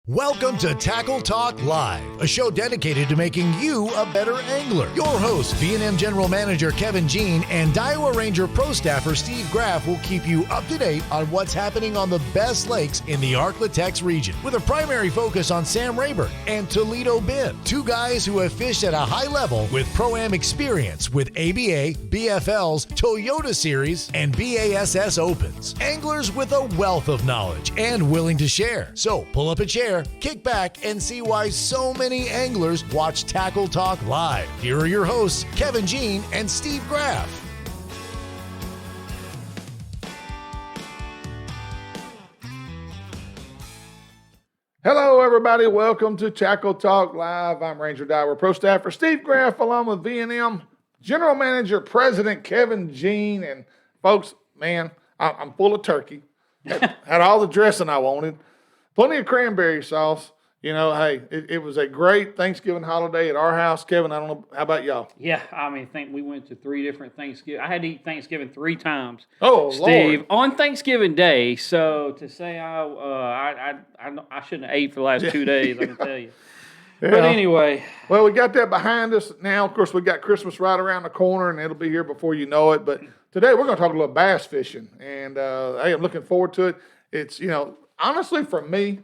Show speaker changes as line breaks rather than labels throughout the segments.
Welcome to Tackle Talk Live, a show dedicated to making you a better angler. Your host, V&M General Manager Kevin Jean and Iowa Ranger Pro Staffer Steve Graff will keep you up to date on what's happening on the best lakes in the Arklatex region, with a primary focus on Sam Rayburn and Toledo Bend, two guys who have fished at a high level with Pro-Am experience with ABA, BFLs, Toyota Series, and BASS Opens. Anglers with a wealth of knowledge and willing to share. So pull up a chair, kick back, and see why so many anglers watch Tackle Talk Live. Here are your hosts, Kevin Jean and Steve Graff.
Hello, everybody. Welcome to Tackle Talk Live. I'm Ranger Iowa Pro Staffer Steve Graff, along with V&M General Manager President Kevin Jean. And folks, man, I'm full of turkey. Had all the dressing I wanted. Plenty of cranberry sauce. You know, hey, it was a great Thanksgiving holiday at our house. Kevin, I don't know, how about y'all?
Yeah, I mean, I think we went to 3 different Thanksgiving. I had to eat Thanksgiving 3 times.
Oh,
Steve,
Lord.
on Thanksgiving Day. So to say I shouldn't have ate for the last 2 days, I can tell you.
Yeah.
But anyway.
Well, we got that behind us now. Of course, we got Christmas right around the corner, and it'll be here before you know it. But today we're going to talk a little bass fishing, and hey, I'm looking forward to it. It's, you know, honestly, for me,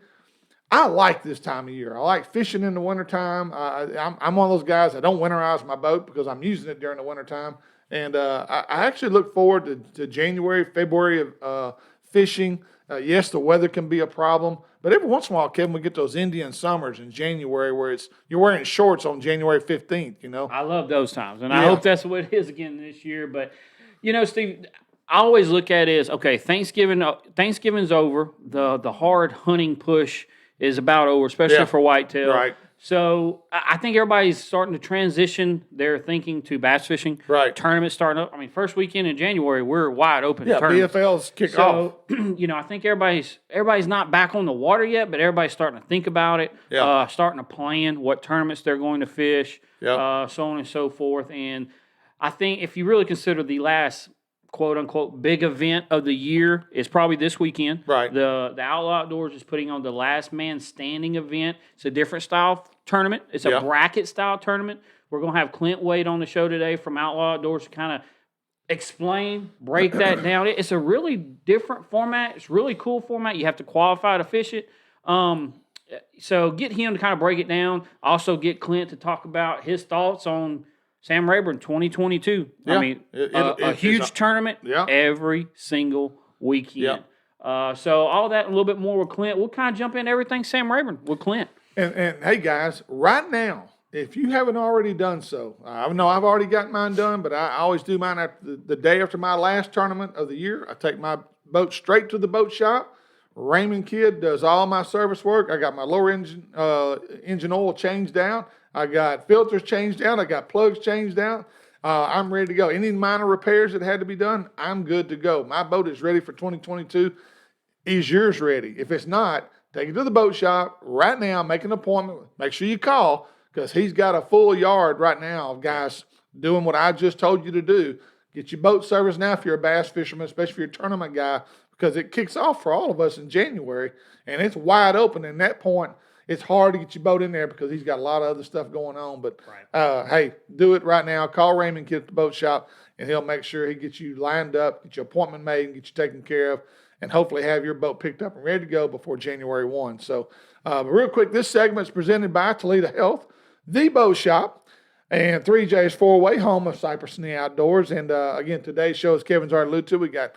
I like this time of year. I like fishing in the wintertime. I'm one of those guys that don't winterize my boat because I'm using it during the wintertime. And I actually look forward to January, February of fishing. Yes, the weather can be a problem. But every once in a while, Kevin, we get those Indian summers in January where you're wearing shorts on January 15th, you know.
I love those times. And I hope that's what it is again this year. But, you know, Steve, I always look at it as, okay, Thanksgiving's over. The hard hunting push is about over, especially for whitetail.
Right.
So I think everybody's starting to transition their thinking to bass fishing.
Right.
Tournaments starting up. I mean, first weekend in January, we're wide open.
Yeah,
tournaments.
BFLs kick off.
So, you know, I think everybody's not back on the water yet, but everybody's starting to think about it.
Yeah.
Starting to plan what tournaments they're going to fish.
Yeah.
So on and so forth. And I think if you really consider the last quote-unquote big event of the year is probably this weekend.
Right.
The Outlaw Outdoors is putting on the Last Man Standing event. It's a different style tournament. It's a bracket-style tournament. We're going to have Clint Wade on the show today from Outlaw Outdoors to kind of break that down. It's a really different format. It's a really cool format. You have to qualify to fish it. So get him to kind of break it down. Also get Clint to talk about his thoughts on Sam Rayburn 2022.
Yeah.
I mean, a huge tournament every single weekend. So all that and a little bit more with Clint. We'll kind of jump into everything Sam Rayburn with Clint.
And hey, guys, right now, if you haven't already done so, I know I've already got mine done, but I always do mine after the day after my last tournament of the year. I take my boat straight to the boat shop. Raymond Kidd does all my service work. I got my lower engine oil changed out. I got filters changed out. I got plugs changed out. I'm ready to go. Any minor repairs that had to be done, I'm good to go. My boat is ready for 2022. Is yours ready? If it's not, take it to the boat shop right now. Make an appointment. Make sure you call because he's got a full yard right now of guys doing what I just told you to do. Get your boat serviced now if you're a bass fisherman, especially if you're a tournament guy, because it kicks off for all of us in January, and it's wide open. And at that point, it's hard to get your boat in there because he's got a lot of other stuff going on. But, hey, do it right now. Call Raymond Kidd at the boat shop, and he'll make sure he gets you lined up, get your appointment made, and get you taken care of, and hopefully have your boat picked up and ready to go before January 1. So, but real quick, this segment is presented by Toledo Health, the boat shop, and 3J's Four-Way, home of Cypress and the Outdoors. And, again, today's show, as Kevin's already alluded to, we got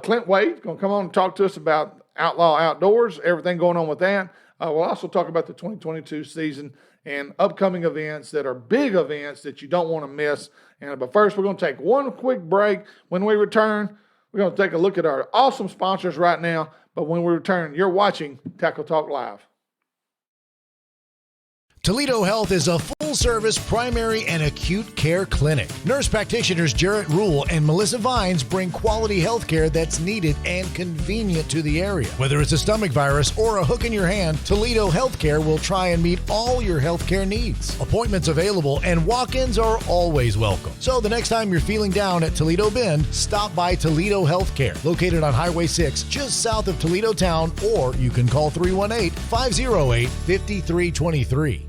Clint Wade going to come on and talk to us about Outlaw Outdoors, everything going on with that. We'll also talk about the 2022 season and upcoming events that are big events that you don't want to miss. But first, we're going to take one quick break. When we return, we're going to take a look at our awesome sponsors right now. But when we return, you're watching Tackle Talk Live.
Toledo Health is a full-service primary and acute care clinic. Nurse practitioners Jarrett Rule and Melissa Vines bring quality health care that's needed and convenient to the area. Whether it's a stomach virus or a hook in your hand, Toledo Healthcare will try and meet all your healthcare needs. Appointments available and walk-ins are always welcome. So the next time you're feeling down at Toledo Bend, stop by Toledo Healthcare, located on Highway 6, just south of Toledo Town, or you can call 318-508-5323.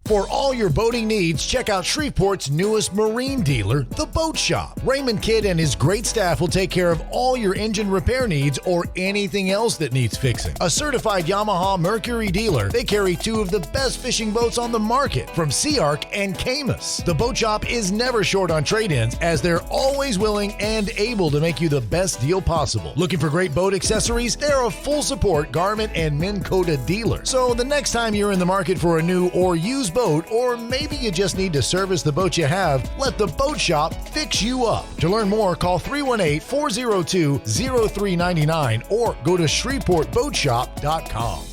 For all your boating needs, check out Shreveport's newest marine dealer, The Boat Shop. Raymond Kidd and his great staff will take care of all your engine repair needs or anything else that needs fixing. A certified Yamaha Mercury dealer, they carry two of the best fishing boats on the market from Sea Arc and Camus. The Boat Shop is never short on trade-ins, as they're always willing and able to make you the best deal possible. Looking for great boat accessories? They're a full support garment and Minn Kota dealer. So the next time you're in the market for a new or used boat, or maybe you just need to service the boat you have, let the Boat Shop fix you up. To learn more, call 318-402-0399 or go to ShreveportBoatShop.com.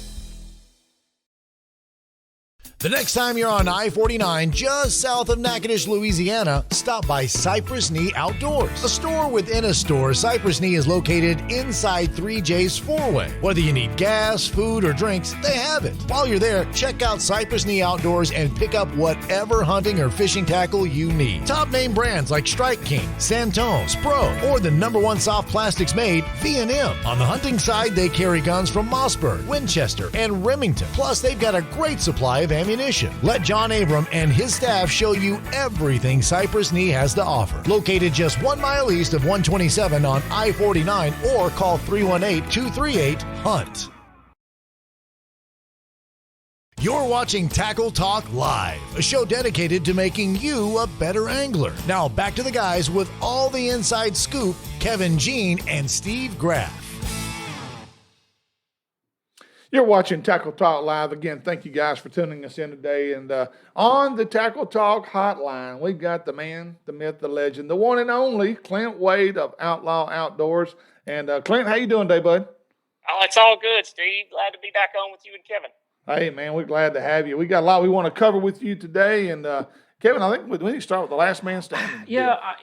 The next time you're on I-49 just south of Natchitoches, Louisiana, stop by Cypress Outdoors. A store within a store, Cypress is located inside 3J's four-way. Whether you need gas, food, or drinks, they have it. While you're there, check out Cypress Outdoors and pick up whatever hunting or fishing tackle you need. Top name brands like Strike King, Santone, Spro, or the #1 soft plastics made, V&M. On the hunting side, they carry guns from Mossberg, Winchester, and Remington. Plus, they've got a great supply of ammunition. Let John Abram and his staff show you everything Cypress has to offer. Located just 1 mile east of 127 on I-49, or call 318-238-HUNT. You're watching Tackle Talk Live, a show dedicated to making you a better angler. Now back to the guys with all the inside scoop, Kevin Jean and Steve Graff.
You're watching Tackle Talk Live. Again, thank you guys for tuning us in today. And on the Tackle Talk hotline, we've got the man, the myth, the legend, the one and only Clint Wade of Outlaw Outdoors. And Clint, how you doing today, bud?
Oh, it's all good, Steve. Glad to be back on with you and Kevin.
Hey, man, we're glad to have you. We got a lot we want to cover with you today. And Kevin, I think we need to start with the last man standing.
Yeah,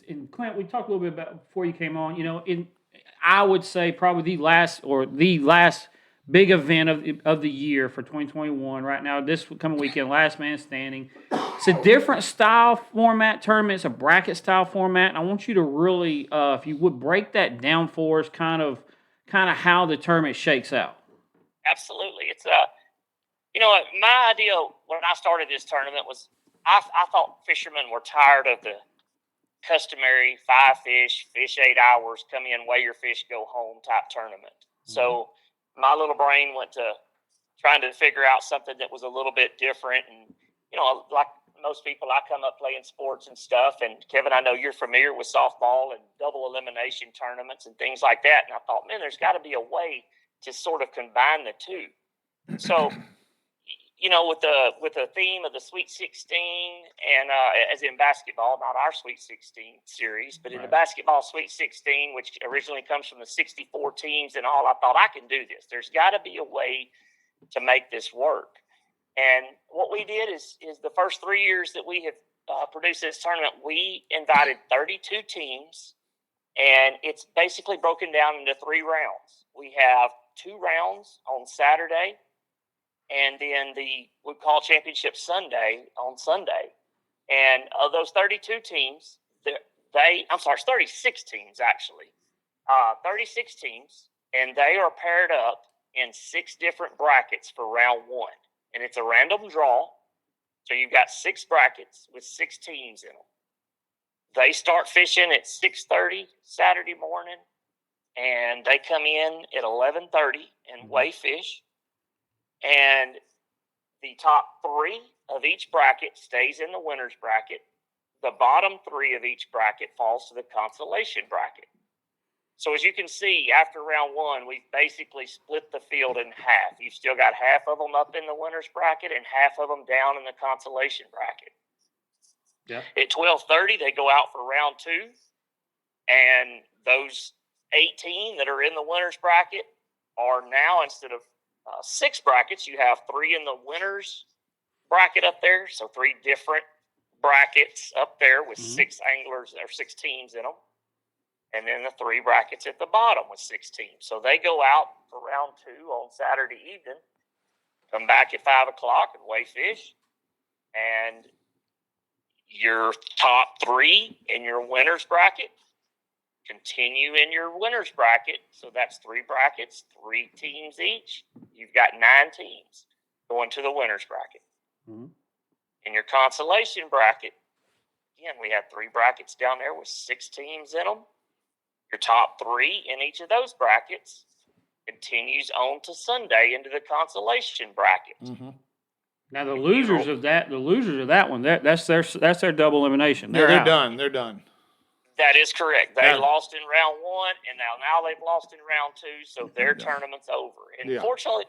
and Clint, we talked a little bit about before you came on. You know, I would say probably the last big event of the year for 2021 right now, this coming weekend, last man standing. It's a different style format tournament. It's a bracket style format. And I want you to really, if you would, break that down for us, kind of how the tournament shakes out.
Absolutely. It's my idea when I started this tournament was I thought fishermen were tired of the customary 5 fish 8 hours, come in, weigh your fish, go home type tournament. Mm-hmm. So my little brain went to trying to figure out something that was a little bit different. And, like most people, I come up playing sports and stuff. And Kevin, I know you're familiar with softball and double elimination tournaments and things like that. And I thought, man, there's got to be a way to sort of combine the two. So, with the theme of the Sweet 16 and as in basketball, not our Sweet 16 series, but in the basketball Sweet 16, which originally comes from the 64 teams and all, I thought I can do this. There's got to be a way to make this work. And what we did is the first 3 years that we have produced this tournament, we invited 32 teams, and it's basically broken down into 3 rounds. We have 2 rounds on Saturday, and then we call Championship Sunday on Sunday. And of those 32 teams, it's 36 teams actually. 36 teams, and they are paired up in 6 different brackets for round 1. And it's a random draw. So you've got 6 brackets with 6 teams in them. They start fishing at 6:30 Saturday morning, and they come in at 11:30 and weigh fish. And the top 3 of each bracket stays in the winner's bracket. The bottom 3 of each bracket falls to the consolation bracket. So as you can see, after round 1, we've basically split the field in half. You've still got half of them up in the winner's bracket and half of them down in the consolation bracket. Yeah. At 12:30, they go out for round 2, and those 18 that are in the winner's bracket are now, instead of 6 brackets. You have 3 in the winners bracket up there, so 3 different brackets up there with 6 anglers or 6 teams in them, and then the 3 brackets at the bottom with 6 teams. So they go out for round 2 on Saturday evening, come back at 5 o'clock and weigh fish, and your top 3 in your winners bracket continue in your winners bracket. So that's 3 brackets, 3 teams each. You've got 9 teams going to the winners bracket. In your consolation bracket, again, we have 3 brackets down there with 6 teams in them. Your top 3 in each of those brackets continues on to Sunday into the consolation bracket.
Now the losers of that one, that's their double elimination.
They're done. They're done.
That is correct. They lost in round 1, and now they've lost in round 2, so their tournament's over. And fortunately,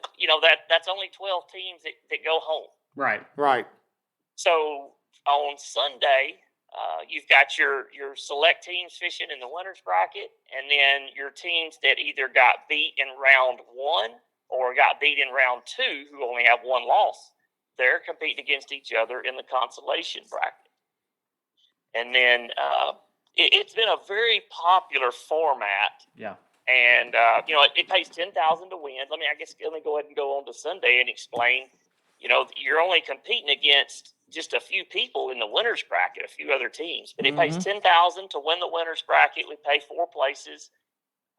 that's only 12 teams that go home.
Right.
So on Sunday, you've got your select teams fishing in the winners bracket, and then your teams that either got beat in round 1 or got beat in round 2, who only have 1 loss, they're competing against each other in the consolation bracket. And then it's been a very popular format.
Yeah.
And it pays $10,000 to win. Let me go ahead and go on to Sunday and explain. You're only competing against just a few people in the winners bracket, a few other teams, but it pays $10,000 to win the winners bracket. We pay 4 places,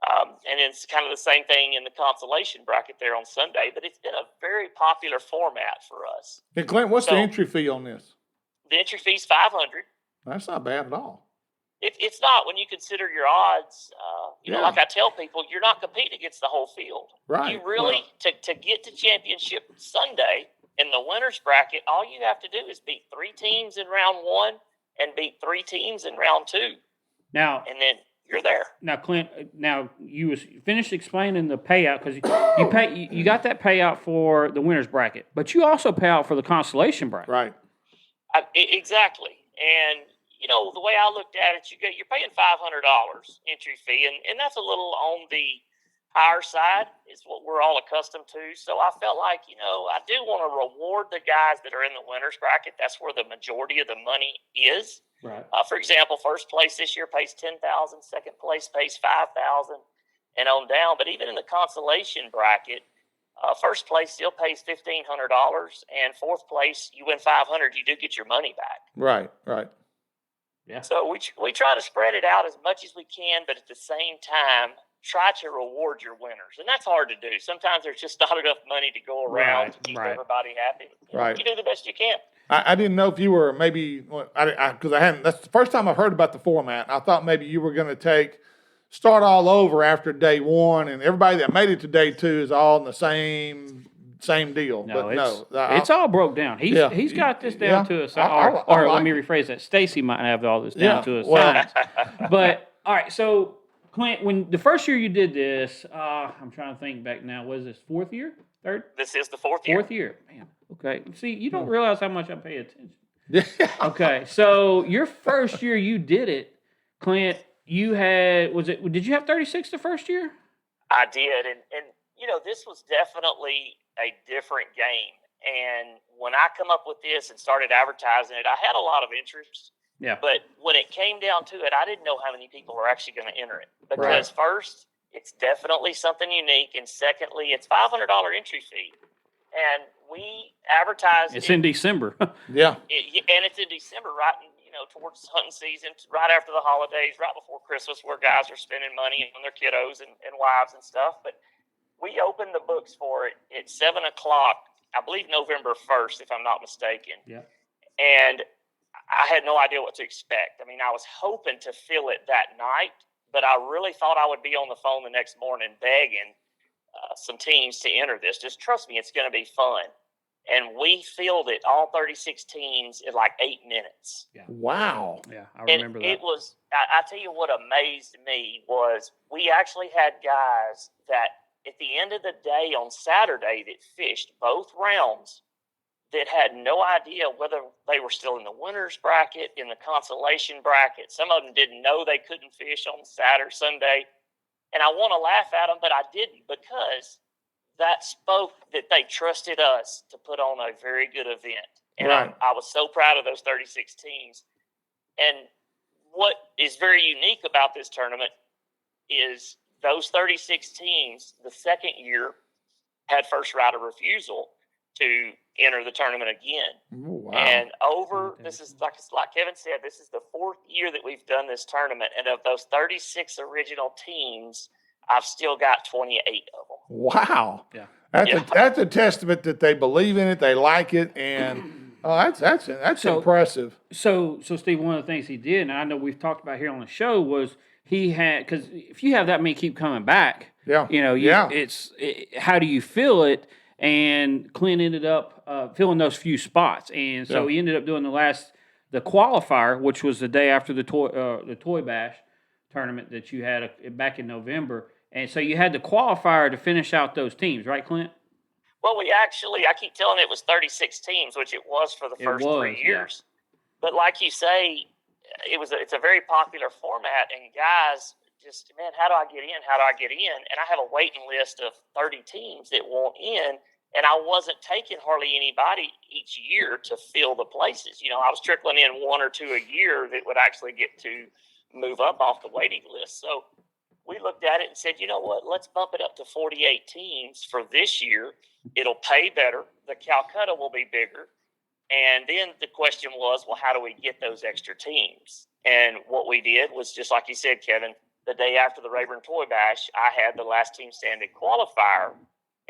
and it's kind of the same thing in the consolation bracket there on Sunday. But it's been a very popular format for us.
Hey, Clint, what's the entry fee on this?
The entry fee is $500.
That's not bad at all.
It's not when you consider your odds. Like I tell people, you're not competing against the whole field.
Right.
You really to get to championship Sunday. In the winners bracket, all you have to do is beat 3 teams in round 1 and beat 3 teams in round 2.
Now,
and then you're there.
Now, Clint, you was finished explaining the payout because you got that payout for the winners bracket, but you also pay out for the consolation bracket.
Right.
Exactly. And the way I looked at it, you're paying $500 entry fee, and that's a little on the higher side is what we're all accustomed to. So I felt like, I do want to reward the guys that are in the winners bracket. That's where the majority of the money is.
Right.
For example, first place this year pays $10,000, second place pays $5,000, and on down. But even in the consolation bracket, first place still pays $1,500, and fourth place you win $500. You do get your money back.
Right.
Yeah.
So we try to spread it out as much as we can, but at the same time, try to reward your winners. And that's hard to do. Sometimes there's just not enough money to go around to keep everybody happy.
Right.
You do the best you can.
I didn't know if you were maybe, because I hadn't, that's the first time I've heard about the format. I thought maybe you were going to start all over after day 1, and everybody that made it to day 2 is all in the same deal.
It's all broke down. He's got this down to us. Or let me rephrase that. Stacy might have all this down to us. But, all right, so Clint, when the first year you did this, I'm trying to think back now. Was this 4th year? 3rd?
This is the 4th year.
4th year. Man, okay. See, you don't realize how much I pay attention. Okay, so your first year you did it, Clint, did you have 36 the first year?
I did, and this was definitely a different game. And when I come up with this and started advertising it, I had a lot of interest.
Yeah.
But when it came down to it, I didn't know how many people were actually going to enter it. Because first, it's definitely something unique. And secondly, it's $500 entry fee. And we advertised
It's in December.
Yeah.
And it's in December, right? Towards hunting season, right after the holidays, right before Christmas, where guys are spending money on their kiddos and wives and stuff. But we opened the books for it at 7 o'clock, I believe November 1st, if I'm not mistaken.
Yeah.
And I had no idea what to expect. I mean, I was hoping to fill it that night, but I really thought I would be on the phone the next morning begging some teams to enter this. Just trust me, it's going to be fun. And we filled it, all 36 teams, in like 8 minutes.
Yeah.
Wow.
Yeah, I remember that.
It was, I tell you what amazed me was we actually had guys that at the end of the day on Saturday that fished both rounds that had no idea whether they were still in the winners bracket, in the consolation bracket. Some of them didn't know they couldn't fish on Saturday, Sunday. And I want to laugh at them, but I didn't, because that spoke that they trusted us to put on a very good event. And
Right.
I was so proud of those 36 teams. And what is very unique about this tournament is those 36 teams, the second year, had first right of refusal to enter the tournament again.
Ooh, wow.
And this is like Kevin said, this is the fourth year that we've done this tournament. And of those 36 original teams, I've still got 28 of them.
Wow.
Yeah.
That's a testament that they believe in it, they like it, and that's impressive.
So Steve, one of the things he did, and I know we've talked about here on the show, was he had, because if you have that many keep coming back,
Yeah.
How do you fill it? And Clint ended up filling those few spots, and so he ended up doing the qualifier, which was the day after the Toy Bash tournament that you had back in November. And so you had the qualifier to finish out those teams, right, Clint?
Well, I keep telling it was 36 teams, which it was for the first 3 years. Yeah. But like you say, it's a very popular format, and guys just, man, how do I get in? How do I get in? And I have a waiting list of 30 teams that want in, and I wasn't taking hardly anybody each year to fill the places. I was trickling in one or two a year that would actually get to move up off the waiting list. So we looked at it and said, you know what, let's bump it up to 48 teams for this year. It'll pay better. The Calcutta will be bigger. And then the question was, well, how do we get those extra teams? And what we did was, just like you said, Kevin, the day after the Rayburn Toy Bash, I had the last team standing qualifier,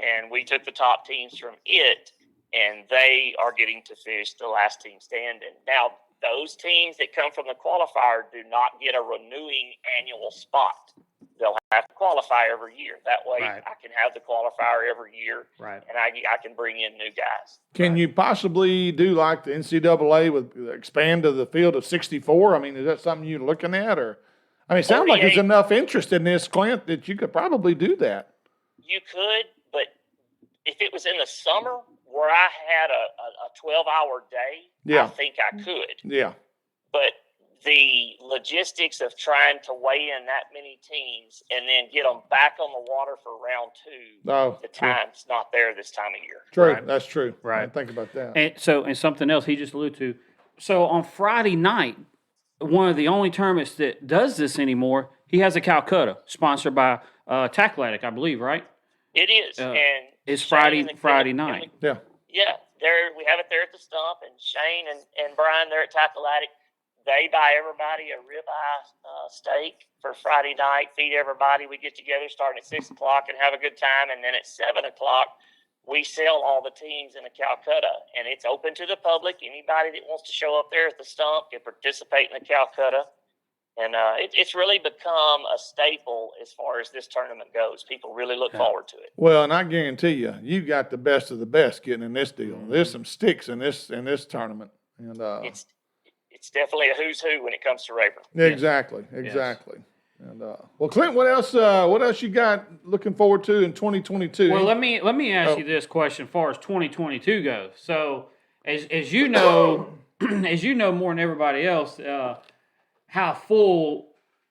and we took the top teams from it, and they are getting to fish the last team standing. Now, those teams that come from the qualifier do not get a renewing annual spot. They'll have to qualify every year. That way I can have the qualifier every year, and I can bring in new guys.
Can you possibly do like the NCAA with expand to the field of 64? I mean, is that something you're looking at? Or, I mean, it sounds like there's enough interest in this, Clint, that you could probably do that.
You could, but if it was in the summer where I had a 12-hour day, I think I could.
Yeah.
But the logistics of trying to weigh in that many teams and then get them back on the water for round two, the time's not there this time of year.
True, that's true.
Right.
I didn't think about that.
And something else he just alluded to. So on Friday night, one of the only tournaments that does this anymore, he has a Calcutta, sponsored by Tackletic, I believe, right?
It is. And
it's Friday night.
Yeah.
Yeah, we have it there at the Stump, and Shane and Brian there at Tackletic. They buy everybody a ribeye steak for Friday night, feed everybody. We get together starting at 6 o'clock and have a good time. And then at 7 o'clock, we sell all the teams in the Calcutta. And it's open to the public. Anybody that wants to show up there at the Stump can participate in the Calcutta. And it's really become a staple as far as this tournament goes. People really look forward to it.
Well, and I guarantee you got the best of the best getting in this deal. There's some sticks in this tournament. And
it's definitely a who's who when it comes to Rayburn.
Exactly. Yes. And well, Clint, what else you got looking forward to in 2022?
Well, let me ask you this question as far as 2022 goes. So, as you know, as you know more than everybody else, how full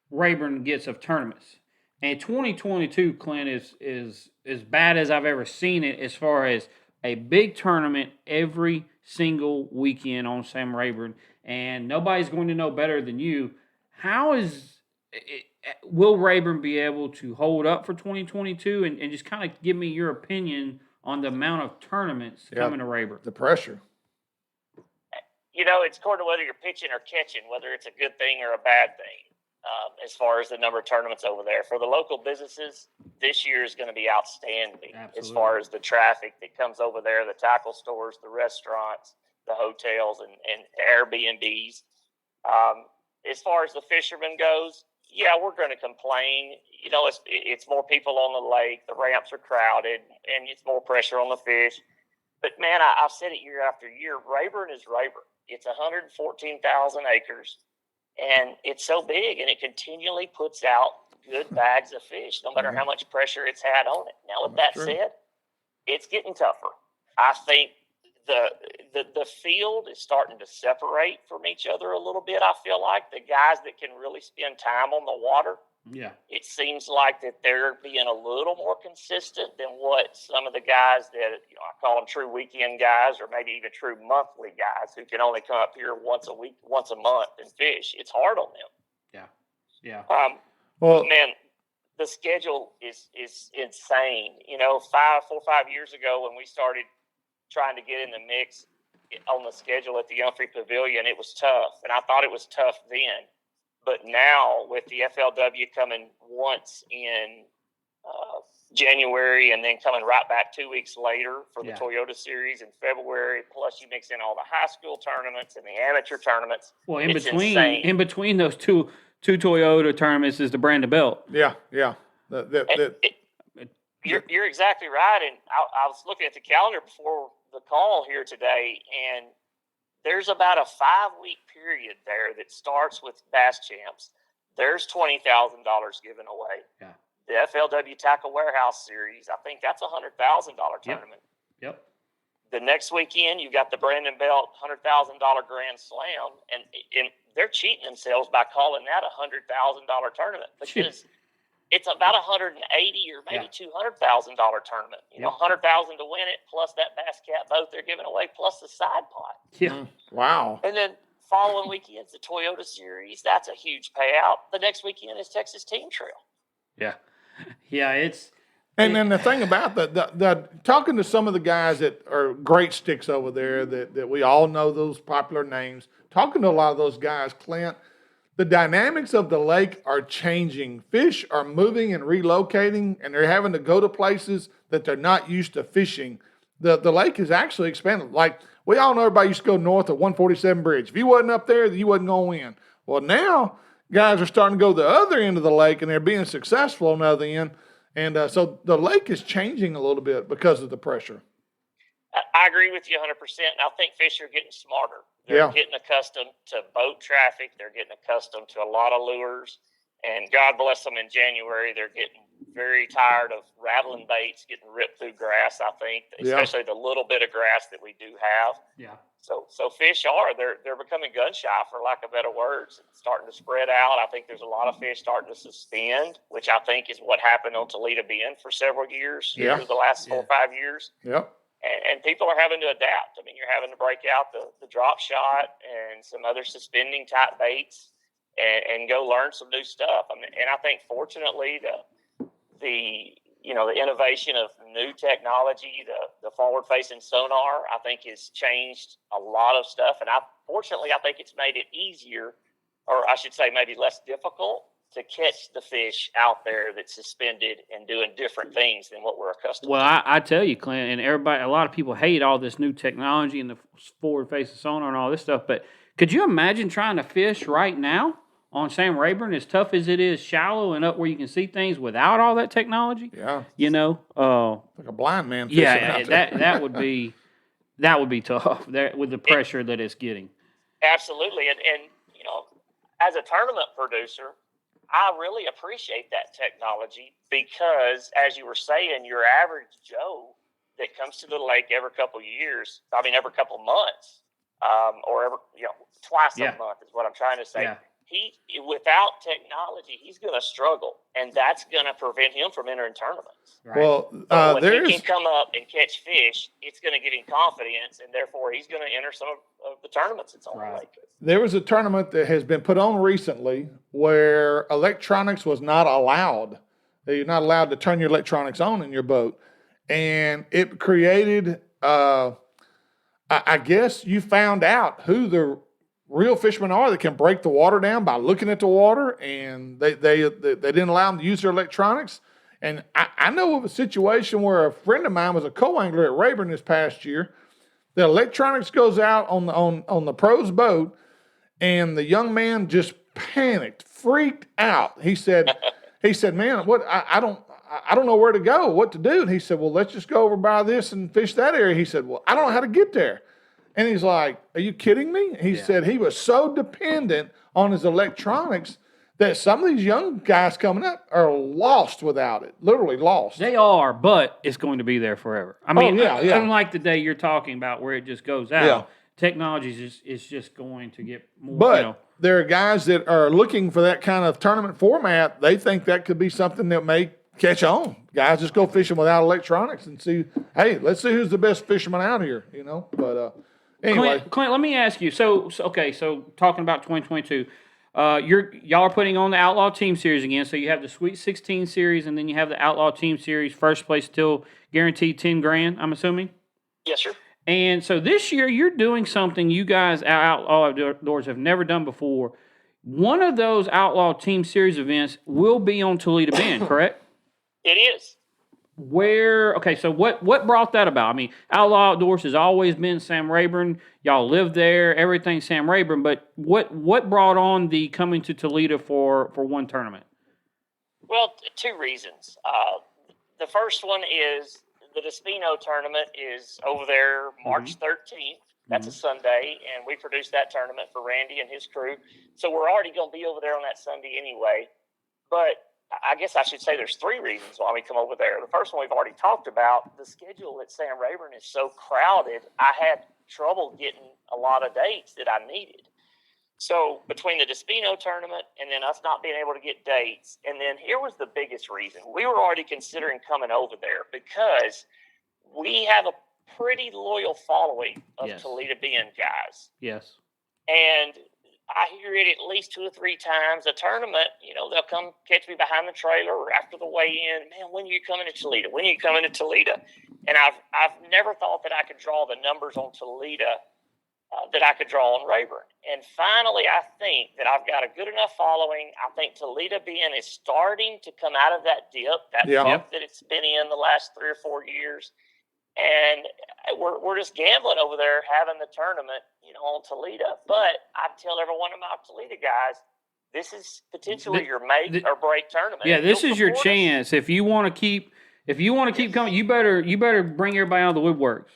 Rayburn gets of tournaments. And 2022, Clint, is as bad as I've ever seen it as far as a big tournament every single weekend on Sam Rayburn. And nobody's going to know better than you. Will Rayburn be able to hold up for 2022? And just kind of give me your opinion on the amount of tournaments coming to Rayburn.
The pressure.
It's according to whether you're pitching or catching, whether it's a good thing or a bad thing, as far as the number of tournaments over there. For the local businesses, this year is going to be outstanding. Absolutely. As far as the traffic that comes over there, the tackle stores, the restaurants, the hotels, and Airbnbs. As far as the fishermen goes, we're going to complain. It's more people on the lake. The ramps are crowded, and it's more pressure on the fish. But, man, I've said it year after year. Rayburn is Rayburn. It's 114,000 acres, and it's so big, and it continually puts out good bags of fish, no matter how much pressure it's had on it. Now, with that said, it's getting tougher. I think the field is starting to separate from each other a little bit. I feel like the guys that can really spend time on the water
Yeah.
It seems like that they're being a little more consistent than what some of the guys that, I call them true weekend guys, or maybe even true monthly guys who can only come up here once a week, once a month and fish. It's hard on them.
Yeah.
Well,
Man, the schedule is insane. 4 or 5 years ago when we started trying to get in the mix on the schedule at the Humphrey Pavilion, it was tough. And I thought it was tough then. But now with the FLW coming once in January and then coming right back 2 weeks later for the Toyota Series in February, plus you mix in all the high school tournaments and the amateur tournaments.
Well,
it's insane.
in between those two Toyota tournaments is the Brandon Belt.
Yeah.
You're exactly right. And I was looking at the calendar before the call here today, and there's about a 5-week period there that starts with Bass Champs. There's $20,000 given away.
Yeah.
The FLW Tackle Warehouse Series, I think that's a $100,000 tournament.
Yep.
The next weekend, you got the Brandon Belt $100,000 Grand Slam, and they're cheating themselves by calling that a $100,000 tournament because it's about $180,000 or maybe $200,000 tournament. $100,000 to win it, plus that Bass Cat boat they're giving away, plus the side pot.
Yeah.
Wow.
And then following weekend's the Toyota Series. That's a huge payout. The next weekend is Texas Team Trail.
Yeah. Yeah,
And then the thing about that, talking to some of the guys that are great sticks over there, that we all know those popular names, talking to a lot of those guys, Clint, the dynamics of the lake are changing. Fish are moving and relocating, and they're having to go to places that they're not used to fishing. The lake is actually expanding. Like, we all know everybody used to go north of 147 Bridge. If you wasn't up there, you wasn't going to win. Well, now guys are starting to go to the other end of the lake, and they're being successful on the other end. And so the lake is changing a little bit because of the pressure.
I agree with you 100%. And I think fish are getting smarter. They're getting accustomed to boat traffic. They're getting accustomed to a lot of lures. And God bless them, in January, they're getting very tired of rattling baits, getting ripped through grass, I think, especially the little bit of grass that we do have.
Yeah.
So fish they're becoming gun shy, for lack of better words, starting to spread out. I think there's a lot of fish starting to suspend, which I think is what happened on Toledo Bend for several years, for the last 4 or 5 years.
Yep.
And people are having to adapt. I mean, you're having to break out the drop shot and some other suspending type baits and go learn some new stuff. I mean, and I think fortunately the innovation of new technology, the forward facing sonar, I think has changed a lot of stuff. And I think it's made it easier, or I should say maybe less difficult, to catch the fish out there that's suspended and doing different things than what we're accustomed to.
Well, I tell you, Clint, and everybody, a lot of people hate all this new technology and the forward-facing sonar and all this stuff, but could you imagine trying to fish right now on Sam Rayburn, as tough as it is, shallow and up where you can see things without all that technology?
Yeah.
Like
a blind man fishing out there.
that would be tough with the pressure that it's getting.
Absolutely. And as a tournament producer, I really appreciate that technology because, as you were saying, your average Joe that comes to the lake every couple months, or twice a month is what I'm trying to say.
Yeah.
Without technology, he's going to struggle, and that's going to prevent him from entering tournaments.
Right.
Well,
when he can come up and catch fish, it's going to give him confidence, and therefore he's going to enter some of the tournaments that's on the lake.
There was a tournament that has been put on recently where electronics was not allowed. You're not allowed to turn your electronics on in your boat, and it created. I guess you found out who the real fishermen are that can break the water down by looking at the water, and they didn't allow them to use their electronics. And I know of a situation where a friend of mine was a co-angler at Rayburn this past year. The electronics goes out on the pro's boat, and the young man just panicked, freaked out. He said, man, what I don't know where to go, what to do. And he said, well, let's just go over by this and fish that area. He said, well, I don't know how to get there. And he's like, are you kidding me? He said he was so dependent on his electronics that some of these young guys coming up are lost without it, literally lost.
They are, but it's going to be there forever. I mean, unlike the day you're talking about where it just goes out, technology is just going to get more.
But there are guys that are looking for that kind of tournament format. They think that could be something that may catch on. Guys just go fishing without electronics and see, hey, let's see who's the best fisherman out here, But anyway.
Clint, let me ask you. So talking about 2022, y'all are putting on the Outlaw Team Series again. So you have the Sweet 16 Series, and then you have the Outlaw Team Series. First place still guaranteed $10,000. I'm assuming.
Yes, sir.
And so this year you're doing something you guys at Outlaw Outdoors have never done before. One of those Outlaw Team Series events will be on Toledo Bend, correct?
It is.
So what brought that about? I mean, Outlaw Outdoors has always been Sam Rayburn. Y'all live there, everything Sam Rayburn. But what brought on the coming to Toledo for one tournament?
Well, two reasons. The first one is the Despino tournament is over there March 13th. That's a Sunday, and we produced that tournament for Randy and his crew. So we're already going to be over there on that Sunday anyway. But I guess I should say there's three reasons why we come over there. The first one we've already talked about. The schedule at Sam Rayburn is so crowded, I had trouble getting a lot of dates that I needed. So between the Despino tournament and then us not being able to get dates, and then here was the biggest reason. We were already considering coming over there because we have a pretty loyal following of Toledo Bend guys.
Yes.
And I hear it at least 2 or 3 times a tournament. They'll come catch me behind the trailer or after the weigh-in. Man, when are you coming to Toledo? When are you coming to Toledo? And I've never thought that I could draw the numbers on Toledo that I could draw on Rayburn. And finally, I think that I've got a good enough following. I think Toledo Bend is starting to come out of that dip, that funk that it's been in the last 3 or 4 years. And we're just gambling over there having the tournament, on Toledo. But I tell every one of my Toledo guys, this is potentially your make or break tournament.
Yeah, this is your chance. If you want to keep coming, you better bring everybody out of the woodworks.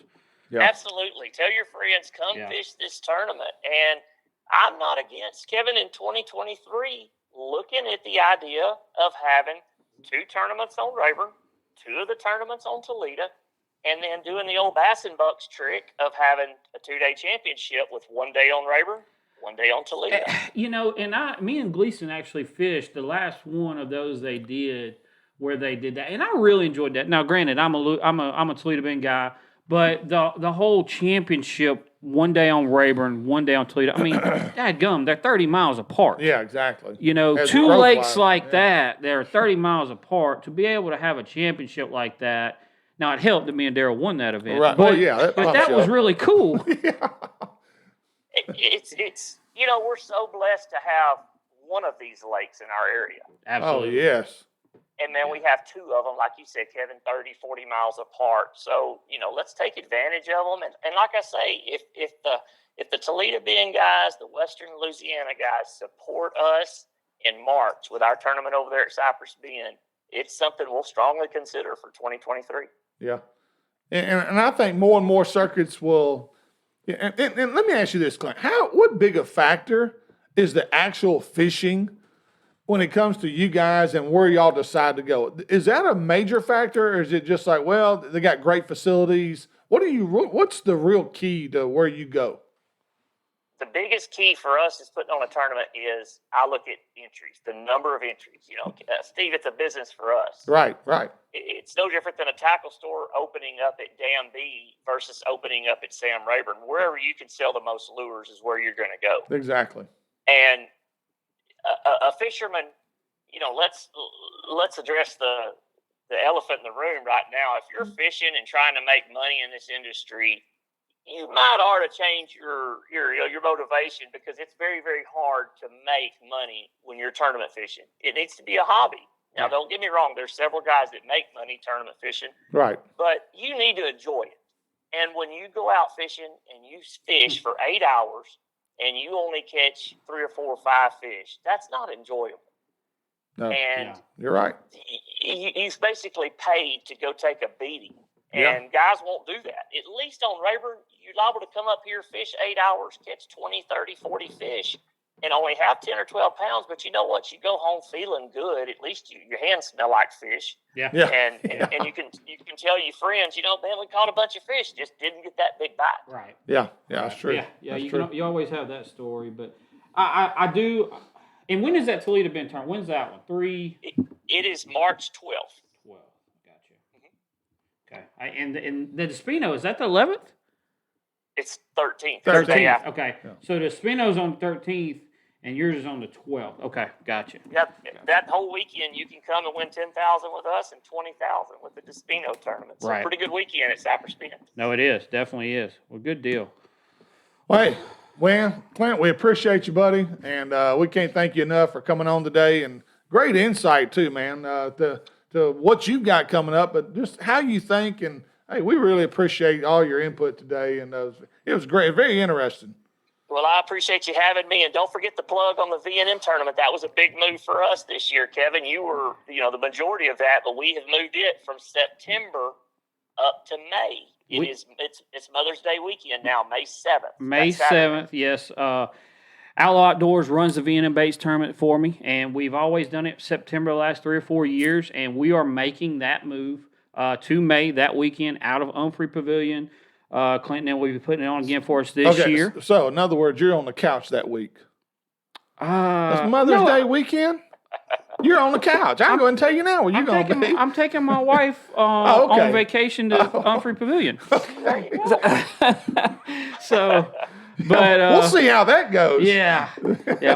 Yeah. Absolutely. Tell your friends, come fish this tournament. And I'm not against, Kevin, in 2023, looking at the idea of having 2 tournaments on Rayburn, 2 of the tournaments on Toledo, and then doing the old Bass and Bucks trick of having a 2-day championship with 1 day on Rayburn, 1 day on Toledo.
And me and Gleason actually fished the last one of those they did where they did that, and I really enjoyed that. Now, granted, I'm a Toledo Bend guy, but the whole championship, 1 day on Rayburn, 1 day on Toledo. I mean, dadgum, they're 30 miles apart.
Yeah, exactly.
As 2 lakes like that, they're 30 miles apart. To be able to have a championship like that. Now, it helped that me and Daryl won that event.
Right.
But,
that
was really cool.
It's we're so blessed to have one of these lakes in our area.
Absolutely.
Oh, yes.
And then we have 2 of them, like you said, Kevin, 30, 40 miles apart. So, let's take advantage of them. And like I say, if the Toledo Bend guys, the Western Louisiana guys support us in March with our tournament over there at Cypress Bend, it's something we'll strongly consider for 2023.
Yeah. And I think more and more circuits will and let me ask you this, Clint. What big a factor is the actual fishing when it comes to you guys and where y'all decide to go? Is that a major factor, or is it just like, well, they got great facilities? What's the real key to where you go?
The biggest key for us is putting on a tournament is I look at entries, the number of entries. Steve, it's a business for us.
Right.
It's no different than a tackle store opening up at Dam B versus opening up at Sam Rayburn. Wherever you can sell the most lures is where you're going to go.
Exactly.
And a fisherman, let's address the elephant in the room right now. If you're fishing and trying to make money in this industry, you might ought to change your motivation, because it's very, very hard to make money when you're tournament fishing. It needs to be a hobby. Now, don't get me wrong. There's several guys that make money tournament fishing.
Right.
But you need to enjoy it. And when you go out fishing and you fish for 8 hours and you only catch 3 or 4 or 5 fish, that's not enjoyable.
No.
And
you're right.
You've basically paid to go take a beating. And guys won't do that. At least on Rayburn, you're liable to come up here, fish 8 hours, catch 20, 30, 40 fish. and only have 10 or 12 pounds, but you know what? You go home feeling good. At least your hands smell like fish.
Yeah.
And you can tell your friends, man, we caught a bunch of fish, just didn't get that big bite.
Right.
Yeah, that's true.
Yeah,
that's
you
true.
you always have that story, but I do. And when is that Toledo Bend tournament? When's that one? 3.
It is March 12th.
12. Gotcha. Okay. And the Despino, is that the 11th?
It's 13th.
13th.
Okay. Yeah. So the Despino's on the 13th, and yours is on the 12th. Okay, gotcha.
That whole weekend, you can come and win $10,000 with us and $20,000 with the Despino tournament. So pretty good weekend at Cypress Bend.
No, it is. Definitely is. Well, good deal.
Well, hey, Clint, we appreciate you, buddy, and we can't thank you enough for coming on today, and great insight too, man, to what you've got coming up, but just how you think, and hey, we really appreciate all your input today, and it was great, very interesting.
Well, I appreciate you having me, and don't forget the plug on the V&M tournament. That was a big move for us this year, Kevin. You were, the majority of that, but we have moved it from September up to May. It's Mother's Day weekend now, May 7th.
May 7th, yes. Outlaw Outdoors runs the V&M Baits tournament for me, and we've always done it September the last 3 or 4 years, and we are making that move to May that weekend out of Humphrey Pavilion. Clinton will be putting it on again for us this year.
So, in other words, you're on the couch that week. It's Mother's Day weekend? You're on the couch. I'm going to tell you now where you're going to be.
I'm taking my wife on vacation to Humphrey Pavilion. So, but
we'll see how that goes.
Yeah.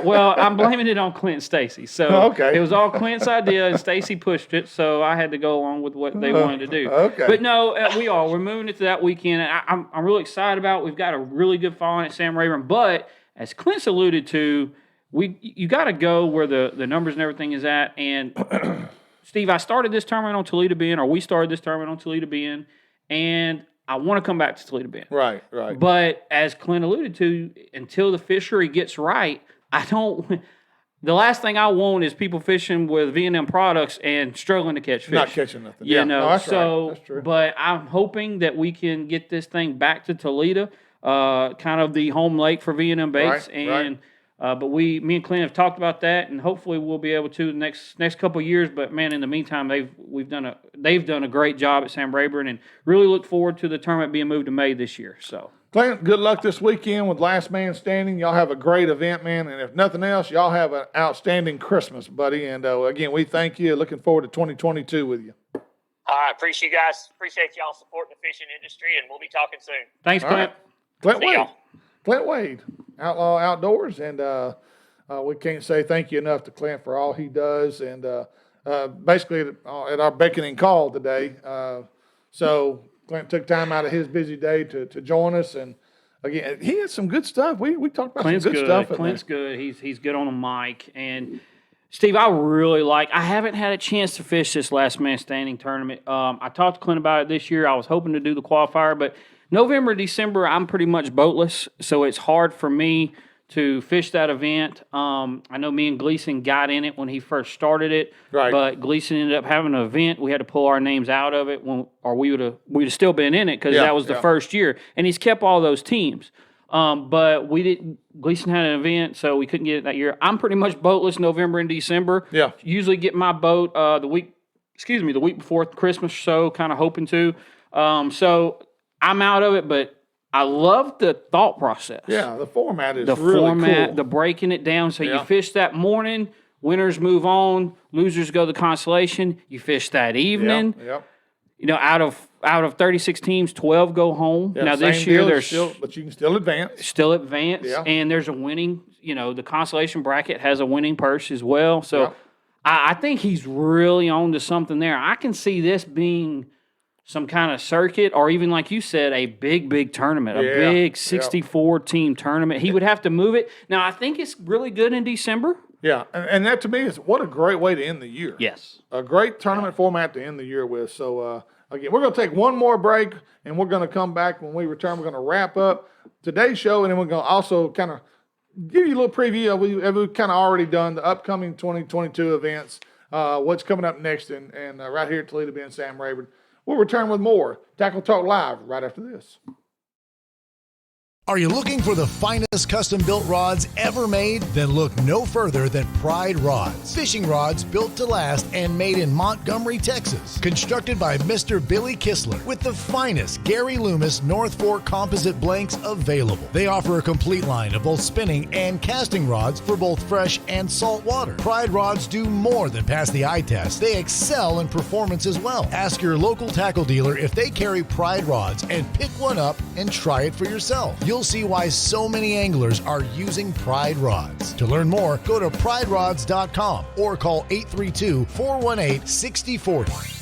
Well, I'm blaming it on Clint and Stacy. So it was all Clint's idea, and Stacy pushed it. So I had to go along with what they wanted to do.
Okay.
But no, we're moving it to that weekend, and I'm really excited about it. We've got a really good following at Sam Rayburn, but as Clint's alluded to, you got to go where the numbers and everything is at. And Steve, I started this tournament on Toledo Bend, or we started this tournament on Toledo Bend, and I want to come back to Toledo Bend.
Right.
But as Clint alluded to, until the fishery gets right, the last thing I want is people fishing with V&M products and struggling to catch fish.
Not catching nothing.
That's
right. That's true.
But I'm hoping that we can get this thing back to Toledo, kind of the home lake for V&M Baits.
Right.
But me and Clint have talked about that, and hopefully we'll be able to the next couple of years. But man, in the meantime, they've done a great job at Sam Rayburn, and really look forward to the tournament being moved to May this year. So,
Clint, good luck this weekend with Last Man Standing. Y'all have a great event, man, and if nothing else, y'all have an outstanding Christmas, buddy. And again, we thank you. Looking forward to 2022 with you.
All right, appreciate you guys. Appreciate y'all supporting the fishing industry, and we'll be talking soon.
Thanks, Clint.
Right. Clint Wade, Outlaw Outdoors, and we can't say thank you enough to Clint for all he does, and basically at our beckoning call today. So Clint took time out of his busy day to join us, and again, he had some good stuff. We talked about
Clint's
some good stuff.
Clint's good. He's good on the mic, and Steve, I haven't had a chance to fish this Last Man Standing tournament. I talked to Clint about it this year. I was hoping to do the qualifier, but November, December, I'm pretty much boatless, so it's hard for me to fish that event. I know me and Gleason got in it when he first started it, but Gleason ended up having an event. We had to pull our names out of it, we'd have still been in it because that was the first year, and he's kept all those teams. But we didn't. Gleason had an event, so we couldn't get it that year. I'm pretty much boatless November and December.
Yeah,
usually get my boat the week before Christmas, so kind of hoping to. So I'm out of it, but I love the thought process.
Yeah, the format is
cool.
The
breaking it down. So you fish that morning, winners move on, losers go to consolation. You fish that evening.
Yep.
Out of 36 teams, 12 go home.
Yeah,
now this year
but you can still advance.
And there's a winning. The consolation bracket has a winning purse as well. So I think he's really on to something there. I can see this being some kind of circuit, or even like you said, a big tournament, a big 64-team tournament. He would have to move it. Now, I think it's really good in December.
Yeah, and that to me is what a great way to end the year.
Yes.
A great tournament format to end the year with. So, again, we're going to take one more break, and we're going to come back. When we return, we're going to wrap up today's show, and then we're going to also kind of give you a little preview of what we've kind of already done, the upcoming 2022 events, what's coming up next, and right here at Toledo Bend, Sam Rayburn. We'll return with more Tackle Talk Live right after this.
Are you looking for the finest custom-built rods ever made? Then look no further than Pride Rods. Fishing rods built to last and made in Montgomery, Texas. Constructed by Mr. Billy Kistler with the finest Gary Loomis North Fork composite blanks available. They offer a complete line of both spinning and casting rods for both fresh and salt water. Pride Rods do more than pass the eye test. They excel in performance as well. Ask your local tackle dealer if they carry Pride Rods and pick one up and try it for yourself. You'll see why so many anglers are using Pride Rods. To learn more, go to priderods.com or call 832-418-6040.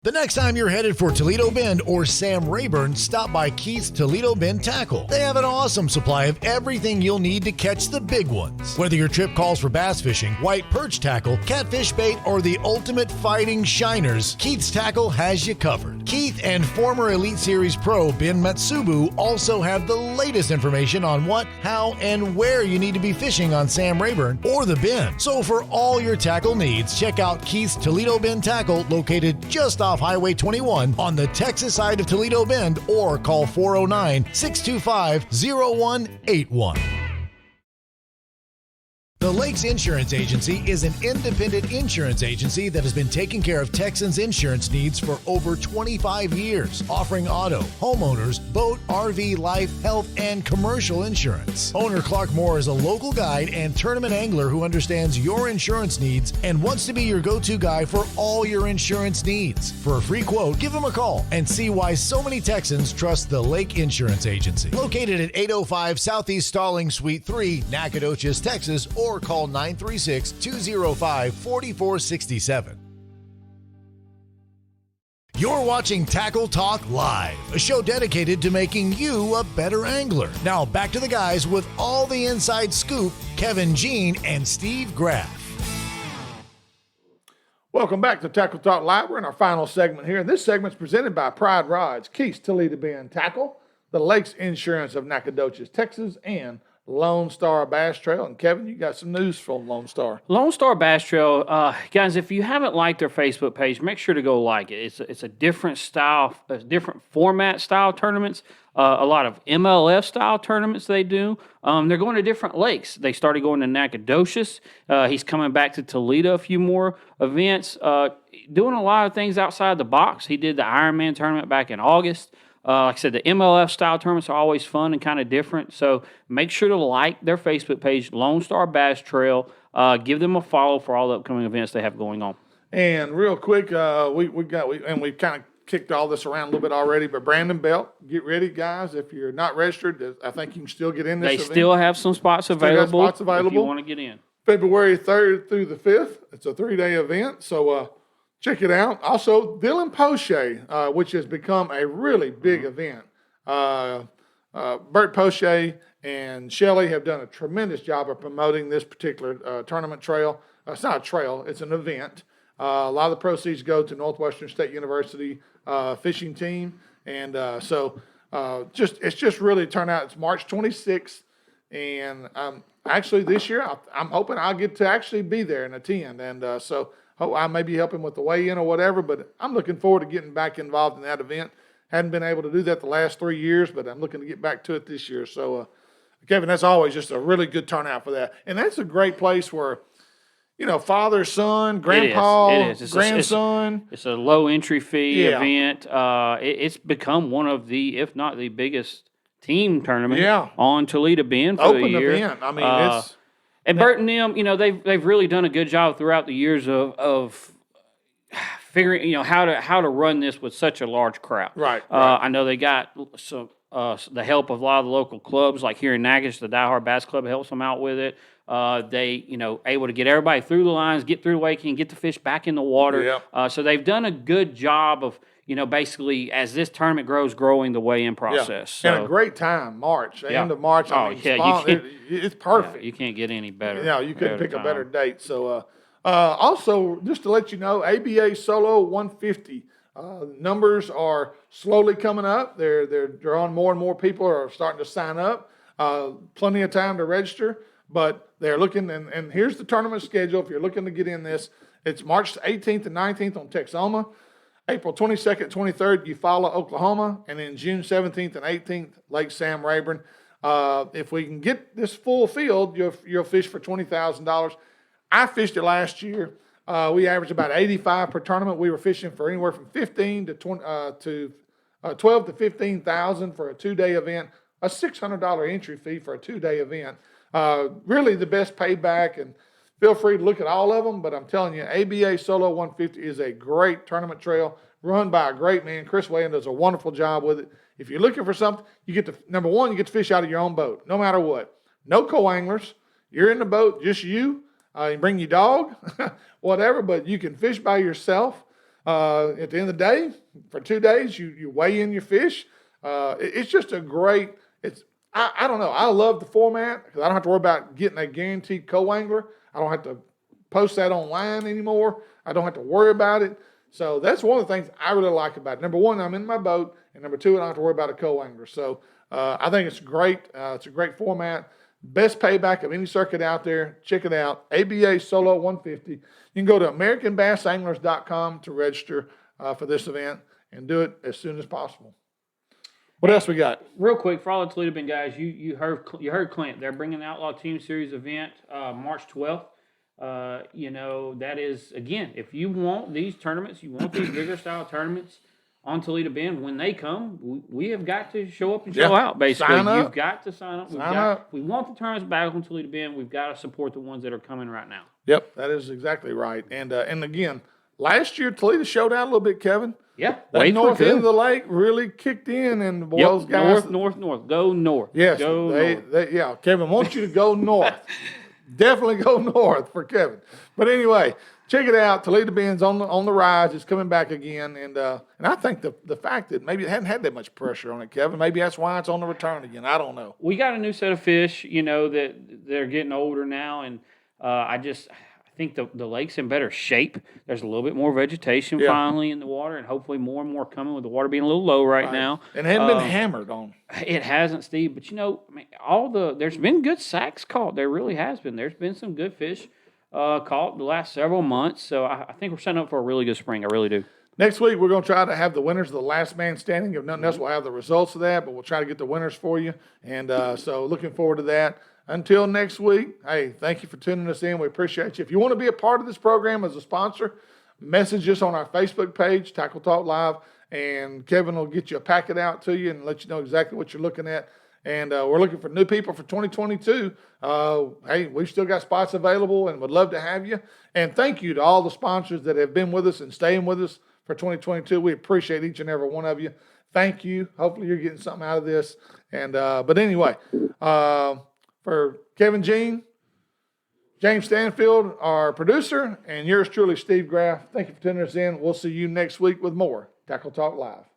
The next time you're headed for Toledo Bend or Sam Rayburn, stop by Keith's Toledo Bend Tackle. They have an awesome supply of everything you'll need to catch the big ones. Whether your trip calls for bass fishing, white perch tackle, catfish bait, or the ultimate fighting shiners, Keith's Tackle has you covered. Keith and former Elite Series pro Ben Matsubu also have the latest information on what, how, and where you need to be fishing on Sam Rayburn or the Bend. So for all your tackle needs, check out Keith's Toledo Bend Tackle, located just off Highway 21 on the Texas side of Toledo Bend, or call 409-625-0181. The Lakes Insurance Agency is an independent insurance agency that has been taking care of Texans' insurance needs for over 25 years, offering auto, homeowners, boat, RV, life, health, and commercial insurance. Owner Clark Moore is a local guide and tournament angler who understands your insurance needs and wants to be your go-to guy for all your insurance needs. For a free quote, give him a call and see why so many Texans trust the Lake Insurance Agency. Located at 805 Southeast Stalling Suite 3, Nacogdoches, Texas, or call 936-205-4467. You're watching Tackle Talk Live, a show dedicated to making you a better angler. Now back to the guys with all the inside scoop, Kevin Jean and Steve Graff.
Welcome back to Tackle Talk Live. We're in our final segment here. And this segment's presented by Pride Rods, Keith's Toledo Bend Tackle, the Lakes Insurance of Nacogdoches, Texas, and Lone Star Bass Trail. And Kevin, you got some news from Lone Star.
Lone Star Bass Trail, guys, if you haven't liked their Facebook page, make sure to go like it. It's a different style, a different format style tournaments, a lot of MLF style tournaments they do. They're going to different lakes. They started going to Nacogdoches. He's coming back to Toledo, a few more events, doing a lot of things outside the box. He did the Ironman tournament back in August. Like I said, the MLF style tournaments are always fun and kind of different. So make sure to like their Facebook page, Lone Star Bass Trail. Give them a follow for all the upcoming events they have going on.
And real quick, we've kind of kicked all this around a little bit already, but Brandon Belt, get ready, guys. If you're not registered, I think you can still get in this event.
Still have some spots available if you want to get in.
February 3rd through the 5th. It's a 3-day event, so check it out. Also, Dylan Poche, which has become a really big event. Bert Poche and Shelley have done a tremendous job of promoting this particular tournament trail. It's not a trail, it's an event. A lot of the proceeds go to Northwestern State University fishing team. And it's just really turned out. It's March 26th. And actually this year, I'm hoping I'll get to actually be there and attend. And so I may be helping with the weigh-in or whatever, but I'm looking forward to getting back involved in that event. Hadn't been able to do that the last 3 years, but I'm looking to get back to it this year. So, Kevin, that's always just a really good turnout for that. And that's a great place where, father, son, grandpa, grandson.
It's a low entry fee event. It's become one of the, if not the biggest team tournament on Toledo Bend for the year.
Open event. I mean, it's...
And Bert and them, they've really done a good job throughout the years of figuring, how to run this with such a large crowd.
Right.
I know they got some the help of a lot of the local clubs, like here in Natchitoches, the Die Hard Bass Club helps them out with it. They, able to get everybody through the lines, get through the wake, and get the fish back in the water.
Yep.
So they've done a good job of, basically as this tournament grows, growing the weigh-in process.
Yeah.
So,
and a great time, March, end of March. It's perfect.
Yeah, you can't get any better.
Yeah, you couldn't pick a better date. So, also, just to let you know, ABA Solo 150 numbers are slowly coming up. They're drawing more and more people are starting to sign up. Plenty of time to register, but they're looking. And here's the tournament schedule. If you're looking to get in this, it's March 18th and 19th on Texoma. April 22nd, 23rd, Eufaula, Oklahoma, and then June 17th and 18th, Lake Sam Rayburn. If we can get this full field, you'll fish for $20,000. I fished it last year. We averaged about 85 per tournament. We were fishing for anywhere from 15 to 20 to 12 to 15,000 for a 2-day event. A $600 entry fee for a 2-day event. Really the best payback, and feel free to look at all of them, but I'm telling you, ABA Solo 150 is a great tournament trail run by a great man. Chris Wayne does a wonderful job with it. If you're looking for something, you get to, number one, you get to fish out of your own boat, no matter what. No co-anglers. You're in the boat, just you. You bring your dog, whatever, but you can fish by yourself. At the end of the day, for 2 days, you weigh in your fish. It's just a great, I don't know. I love the format because I don't have to worry about getting a guaranteed co-angler. I don't have to post that online anymore. I don't have to worry about it. So that's one of the things I really like about it. Number one, I'm in my boat. And number two, I don't have to worry about a co-angler. So I think it's great. It's a great format. Best payback of any circuit out there. Check it out. ABA Solo 150. You can go to AmericanBassAnglers.com to register for this event and do it as soon as possible. What else we got?
Real quick, for all the Toledo Bend guys, you heard Clint. They're bringing the Outlaw Team Series event March 12th. That is, again, if you want these tournaments, you want these bigger style tournaments on Toledo Bend, when they come, we have got to show up and show out, basically. You've got to sign up. We want the tournaments back on Toledo Bend. We've got to support the ones that are coming right now.
Yep, that is exactly right. And again, last year Toledo showed out a little bit, Kevin.
Yep.
That north end of the lake really kicked in, and those guys.
North. Go north.
Yes.
Go north.
Kevin wants you to go north. Definitely go north for Kevin. But anyway, check it out. Toledo Bend's on the rise. It's coming back again. And I think the fact that maybe it hadn't had that much pressure on it, Kevin, maybe that's why it's on the return again. I don't know.
We got a new set of fish, that they're getting older now. And I think the lake's in better shape. There's a little bit more vegetation finally in the water, and hopefully more and more coming with the water being a little low right now.
And it hadn't been hammered on.
It hasn't, Steve. But, there's been good sacks caught. There really has been. There's been some good fish caught the last several months. So I think we're setting up for a really good spring. I really do.
Next week, we're going to try to have the winners of the last man standing. If nothing else, we'll have the results of that, but we'll try to get the winners for you. And so looking forward to that. Until next week, hey, thank you for tuning us in. We appreciate you. If you want to be a part of this program as a sponsor, message us on our Facebook page, Tackle Talk Live, and Kevin will get you a packet out to you and let you know exactly what you're looking at. And we're looking for new people for 2022. Hey, we've still got spots available and would love to have you. And thank you to all the sponsors that have been with us and staying with us for 2022. We appreciate each and every one of you. Thank you. Hopefully you're getting something out of this. And but anyway, for Kevin Jean, James Stanfield, our producer, and yours truly, Steve Graff, thank you for tuning us in. We'll see you next week with more Tackle Talk Live.